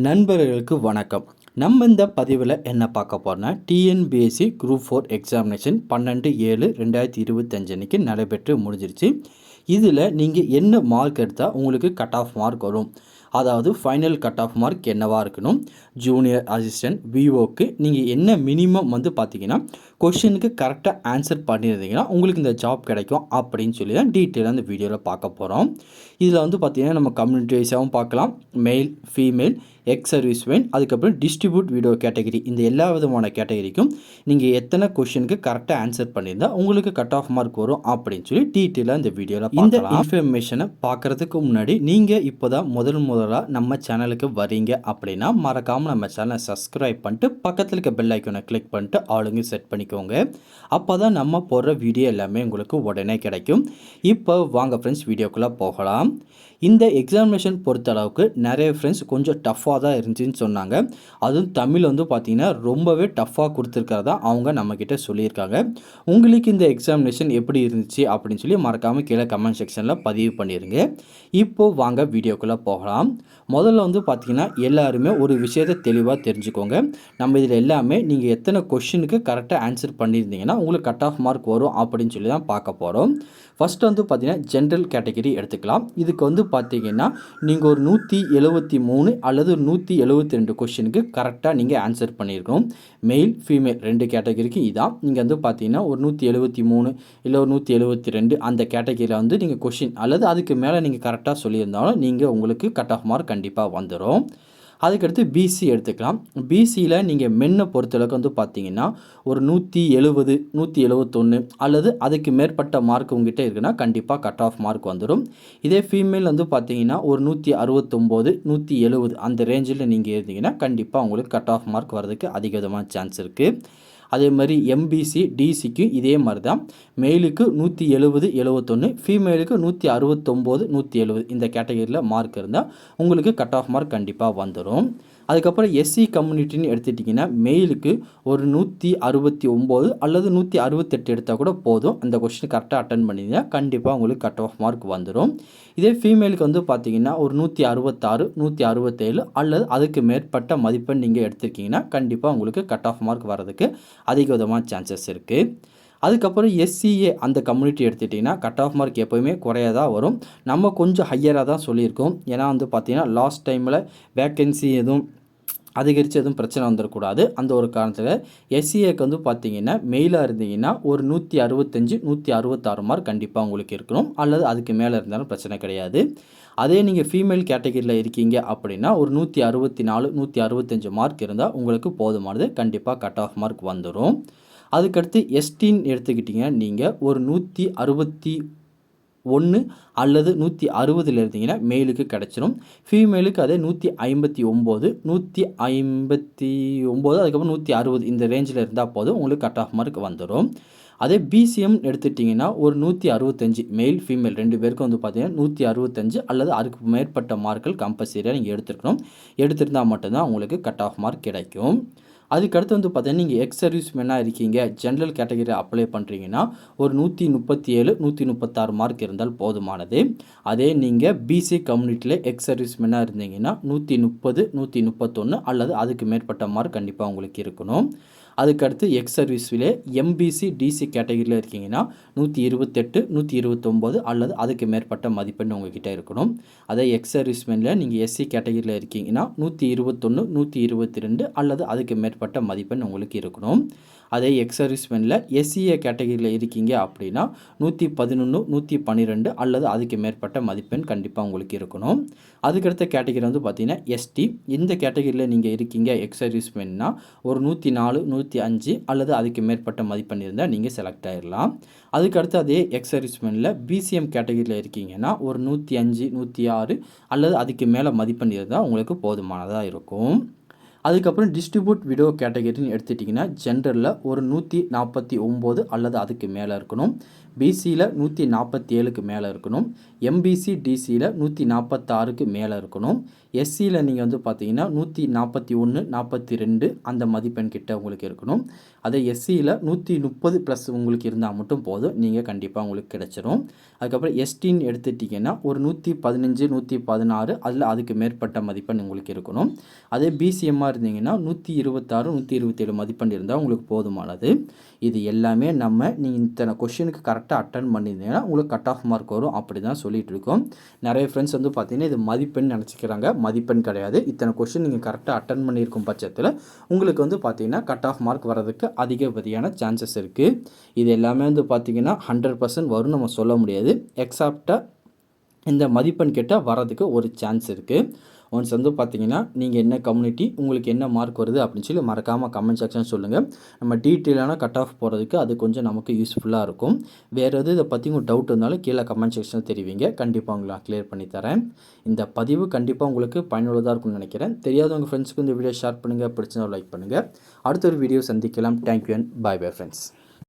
நண்பர்களுக்கு வணக்கம். நம்ம இந்த பதிவில் என்ன பார்க்க போறோம்னா, டிஎன்பிஎஸ்சி குரூப் 4 எக்ஸாமினேஷன் 12/7/2025 அன்னைக்கு நடைபெற்று முடிஞ்சிருச்சு. இதில் நீங்கள் என்ன மார்க் எடுத்தால் உங்களுக்கு கட் ஆஃப் மார்க் வரும், அதாவது ஃபைனல் கட் ஆஃப் மார்க் என்னவாக இருக்கணும், ஜூனியர் அசிஸ்டன்ட் விஓக்கு நீங்கள் என்ன மினிமம் பார்த்தீங்கன்னா கொஷினுக்கு கரெக்டாக ஆன்சர் பண்ணியிருந்தீங்கன்னா உங்களுக்கு இந்த ஜாப் கிடைக்கும் அப்படின்னு சொல்லி தான் டீட்டெயிலாக இந்த வீடியோவில் பார்க்க போகிறோம். இதில் பார்த்தீங்கன்னா நம்ம கம்யூனிட்டி வைஸாகவும் பார்க்கலாம், மெயில் ஃபீமேல் எக்ஸ் சர்வீஸ்மேன், அதுக்கப்புறம் டிஸ்ட்ரிபியூட் வீடியோ கேட்டகரி, இந்த எல்லா விதமான கேட்டகரிக்கும் நீங்கள் எத்தனை கொஷினுக்கு கரெக்டாக ஆன்சர் பண்ணியிருந்தால் உங்களுக்கு கட் ஆஃப் மார்க் வரும் அப்படின்னு சொல்லி டீட்டெயிலாக இந்த வீடியோவில் இந்த இன்ஃபர்மேஷனை பார்க்குறதுக்கு முன்னாடி நீங்கள் இப்போ தான் முதலாக நம்ம சேனலுக்கு வரீங்க அப்படின்னா மறக்காமல் நம்ம சேனலை சப்ஸ்கிரைப் பண்ணிட்டு பக்கத்தில் இருக்க பெல் ஐக்கானை கிளிக் பண்ணிட்டு ஆளுங்க செட் பண்ணிக்கோங்க. அப்போ தான் நம்ம போடுற வீடியோ எல்லாமே உங்களுக்கு உடனே கிடைக்கும். இப்போ வாங்க ஃப்ரெண்ட்ஸ் வீடியோக்குள்ளே போகலாம். இந்த எக்ஸாமினேஷன் பொறுத்த அளவுக்கு நிறைய ஃப்ரெண்ட்ஸ் கொஞ்சம் டஃப்பாக தான் இருந்துச்சுன்னு சொன்னாங்க. அதுவும் தமிழ் பார்த்திங்கன்னா ரொம்பவே டஃப்பாக கொடுத்துருக்கிறதா அவங்க நம்மக்கிட்ட சொல்லியிருக்காங்க. உங்களுக்கு இந்த எக்ஸாமினேஷன் எப்படி இருந்துச்சு அப்படின்னு சொல்லி மறக்காமல் கீழே கமெண்ட் செக்ஷனில் பதிவு பண்ணிடுங்க. இப்போது வாங்க வீடியோக்குள்ளே போகலாம். முதல்ல பார்த்திங்கன்னா எல்லாருமே ஒரு விஷயத்தை தெளிவாக தெரிஞ்சுக்கோங்க. நம்ம இதில் எல்லாமே நீங்கள் எத்தனை கொஷினுக்கு கரெக்டாக ஆன்சர் பண்ணியிருந்தீங்கன்னா உங்களுக்கு கட் ஆஃப் மார்க் வரும் அப்படின்னு சொல்லி தான் பார்க்க போகிறோம். ஃபஸ்ட்டு பார்த்திங்கன்னா ஜென்ரல் கேட்டகரி எடுத்துக்கலாம். இதுக்கு பார்த்தீங்கன்னா நீங்கள் ஒரு 173 அல்லது 172 கொஷினுக்கு கரெக்டாக நீங்கள் ஆன்சர் பண்ணியிருக்கணும். மெயில் ஃபீமேல் 2 கேட்டகரிக்கு இதான். நீங்கள் பார்த்தீங்கன்னா ஒரு 173 இல்லை ஒரு 172 அந்த கேட்டகரியில் நீங்கள் கொஷின் அல்லது அதுக்கு மேலே நீங்கள் கரெக்டாக சொல்லியிருந்தாலும் நீங்கள் உங்களுக்கு கட் ஆஃப் மார்க் கண்டிப்பாக வந்துடும். அதுக்கடுத்து பிசி எடுத்துக்கலாம். பிசியில் நீங்கள் மென்னை பொறுத்தளவுக்கு பார்த்தீங்கன்னா ஒரு 170 171 அல்லது அதுக்கு மேற்பட்ட மார்க் உங்ககிட்ட இருக்குன்னா கண்டிப்பாக கட் ஆஃப் மார்க் வந்துடும். இதே ஃபீமேல் பார்த்தீங்கன்னா ஒரு 169 170 அந்த ரேஞ்சில் நீங்கள் இருந்தீங்கன்னா கண்டிப்பாக உங்களுக்கு கட் ஆஃப் மார்க் வர்றதுக்கு அதிக விதமான சான்ஸ் இருக்குது. அதே மாதிரி எம்பிசி டிசிக்கும் இதே மாதிரி தான். மெயிலுக்கு 170 71, ஃபீமேலுக்கு 169 170 இந்த கேட்டகரியில் மார்க் இருந்தால் உங்களுக்கு கட் ஆஃப் மார்க் கண்டிப்பாக வந்துடும். அதுக்கப்புறம் எஸ்சி கம்யூனிட்டின்னு எடுத்துட்டிங்கன்னா மெயிலுக்கு ஒரு 169 அல்லது 168 எடுத்தால் கூட போதும். அந்த கொஸ்டின் கரெக்டாக அட்டன் பண்ணிங்கன்னா கண்டிப்பாக உங்களுக்கு கட் ஆஃப் மார்க் வந்துடும். இதே ஃபீமேலுக்கு பார்த்தீங்கன்னா ஒரு 166 167 அல்லது அதுக்கு மேற்பட்ட மதிப்பெண் நீங்கள் எடுத்திருக்கீங்கன்னா கண்டிப்பாக உங்களுக்கு கட் ஆஃப் மார்க் வர்றதுக்கு அதிக விதமான சான்சஸ் இருக்குது. அதுக்கப்புறம் எஸ்சிஏ அந்த கம்யூனிட்டி எடுத்துட்டிங்கன்னா கட் ஆஃப் மார்க் எப்போயுமே குறையதான் வரும். நம்ம கொஞ்சம் ஹையராக தான் சொல்லியிருக்கோம். ஏன்னா பார்த்தீங்கன்னா லாஸ்ட் டைமில் வேக்கன்சி எதுவும் அதிகரித்து எதுவும் பிரச்சனை வந்துடக்கூடாது. அந்த ஒரு காரணத்தில் எஸ்சிஏக்கு பார்த்தீங்கன்னா மெயிலாக இருந்தீங்கன்னா ஒரு 165 166 மார்க் கண்டிப்பாக உங்களுக்கு இருக்கணும். அல்லது அதுக்கு மேலே இருந்தாலும் பிரச்சனை கிடையாது. அதே நீங்கள் ஃபீமேல் கேட்டகரியில் இருக்கீங்க அப்படின்னா ஒரு 164 165 மார்க் இருந்தால் உங்களுக்கு போதுமானது, கண்டிப்பாக கட் ஆஃப் மார்க் வந்துடும். அதுக்கடுத்து எஸ்டின்னு எடுத்துக்கிட்டிங்கன்னா நீங்கள் ஒரு 161 அல்லது 160 இருந்தீங்கன்னா மெயிலுக்கு கிடச்சிரும். ஃபீமேலுக்கு அதே 159 159 அதுக்கப்புறம் 160 இந்த ரேஞ்சில் இருந்தால் போதும் உங்களுக்கு கட் ஆஃப் மார்க் வந்துடும். அதே பிசிஎம் எடுத்துட்டிங்கன்னா ஒரு 165 மெயில் ஃபீமேல் 2 பேருக்கும் பார்த்தீங்கன்னா 165 அல்லது அதுக்கு மேற்பட்ட மார்க்கள் கம்பல்சரியாக நீங்கள் எடுத்திருந்தால் மட்டும்தான் உங்களுக்கு கட் ஆஃப் மார்க் கிடைக்கும். அதுக்கடுத்து பார்த்தீங்கன்னா நீங்கள் எக்ஸ் சர்வீஸ்மேனாக இருக்கீங்க, ஜென்ரல் கேட்டகரி அப்ளை பண்ணுறீங்கன்னா ஒரு 137 136 மார்க் இருந்தால் போதுமானது. அதே நீங்கள் பிசி கம்யூனிட்டியில் எக்ஸ் சர்வீஸ்மேனாக இருந்தீங்கன்னா 130 131 அல்லது அதுக்கு மேற்பட்ட மார்க் கண்டிப்பாக உங்களுக்கு இருக்கணும். அதுக்கடுத்து எக்ஸ் சர்வீஸில் எம்பிசி டிசி கேட்டகரியில் இருக்கீங்கன்னா 128 129 அல்லது அதுக்கு மேற்பட்ட மதிப்பெண் உங்கள்கிட்ட இருக்கணும். அதே எக்ஸ் சர்வீஸ்மேனில் நீங்கள் எஸ்சி கேட்டகரியில் இருக்கீங்கன்னா 121 122 அல்லது அதுக்கு மேற்பட்ட மதிப்பெண் உங்களுக்கு இருக்கணும். அதே எக்ஸ் சர்வீஸ்மேனில் எஸ்சிஏ கேட்டகரியில் இருக்கீங்க அப்படின்னா 111 112 அல்லது அதுக்கு மேற்பட்ட மதிப்பெண் கண்டிப்பாக உங்களுக்கு இருக்கணும். அதுக்கடுத்த கேட்டகரி பார்த்தீங்கன்னா எஸ்டி. இந்த கேட்டகரியில் நீங்கள் இருக்கீங்க எக்ஸ் சர்வீஸ்மேன்னா ஒரு 104 105 அல்லது அதுக்கு மேற்பட்ட மதிப்பெண் இருந்தால் நீங்கள் செலக்ட் ஆகிடலாம். அதுக்கடுத்து அதே எக்ஸ் சர்வீஸ்மேனில் பிசிஎம் கேட்டகரியில் இருக்கீங்கன்னா ஒரு 105 106 அல்லது அதுக்கு மேலே மதிப்பெண் இருந்தால் உங்களுக்கு போதுமானதாக இருக்கும். அதுக்கப்புறம் டிஸ்ட்ரிபியூட் வீடியோ கேட்டகரின்னு எடுத்துட்டிங்கன்னா ஜென்ரலில் ஒரு 149 அல்லது அதுக்கு மேலே இருக்கணும். பிசியில் 147க்கு மேலே இருக்கணும். எம்பிசி டிசியில் 146க்கு மேலே இருக்கணும். எஸ்சியில் நீங்கள் வந்து பார்த்தீங்கன்னா 141, 42 அந்த மதிப்பெண் கிட்ட உங்களுக்கு இருக்கணும். அதே எஸ்சியில் 130 ப்ளஸ் உங்களுக்கு இருந்தால் மட்டும் போதும், நீங்கள் கண்டிப்பாக உங்களுக்கு கிடைச்சிரும். அதுக்கப்புறம் எஸ்டின்னு எடுத்துட்டிங்கன்னா ஒரு 115, 116 அதில் அதுக்கு மேற்பட்ட மதிப்பெண் உங்களுக்கு இருக்கணும். அதே பிசிஎம்மாக இருந்தீங்கன்னா 126, 127 மதிப்பெண் இருந்தால் உங்களுக்கு போதுமானது. இது எல்லாமே நீங்கள் இத்தனை கொஷினுக்கு கரெக்டாக அட்டன் பண்ணியிருந்தீங்கன்னா உங்களுக்கு கட் ஆஃப் மார்க் வரும், அப்படி தான் சொல்லிகிட்டு இருக்கோம். நிறைய ஃப்ரெண்ட்ஸ் வந்து பார்த்தீங்கன்னா இது மதிப்பெண் நினச்சிக்கிறாங்க, மதிப்பெண் கிடையாது. இத்தனை கொஷின் நீங்கள் கரெக்டாக அட்டன் பண்ணியிருக்கும் பட்சத்தில் உங்களுக்கு வந்து பார்த்தீங்கன்னா கட் ஆஃப் மார்க் வர்றதுக்கு அதிகப்படியான சான்சஸ் இருக்குது. இது எல்லாமே வந்து பார்த்தீங்கன்னா 100% வரும்னு நம்ம சொல்ல முடியாது. எக்ஸாக்டாக இந்த மதிப்பெண் கிட்ட வரதுக்கு ஒரு சான்ஸ் இருக்குது. ஒன்ஸ் வந்து பார்த்தீங்கன்னா நீங்கள் என்ன கம்யூனிட்டி, உங்களுக்கு என்ன மார்க் வருது அப்படின்னு சொல்லி மறக்காமல் கமெண்ட் செக்ஷன் சொல்லுங்கள். நம்ம டீட்டெயிலான கட் ஆஃப் போகிறதுக்கு அது கொஞ்சம் நமக்கு யூஸ்ஃபுல்லாக இருக்கும். வேறு எது இதை பற்றி உங்களுக்கு டவுட் இருந்தாலும் கீழே கமெண்ட் செக்ஷனில் தெரிவிங்க, கண்டிப்பாக உங்களை நான் கிளியர் பண்ணி தரேன். இந்த பதிவு கண்டிப்பாக உங்களுக்கு பயனுள்ளதாக இருக்கும்னு நினைக்கிறேன். தெரியாதவங்க ஃப்ரெண்ட்ஸுக்கு இந்த வீடியோ ஷேர் பண்ணுங்கள், பிடிச்சதை லைக் பண்ணுங்கள். அடுத்த ஒரு வீடியோ சந்திக்கலாம். Thank you and bye bye friends.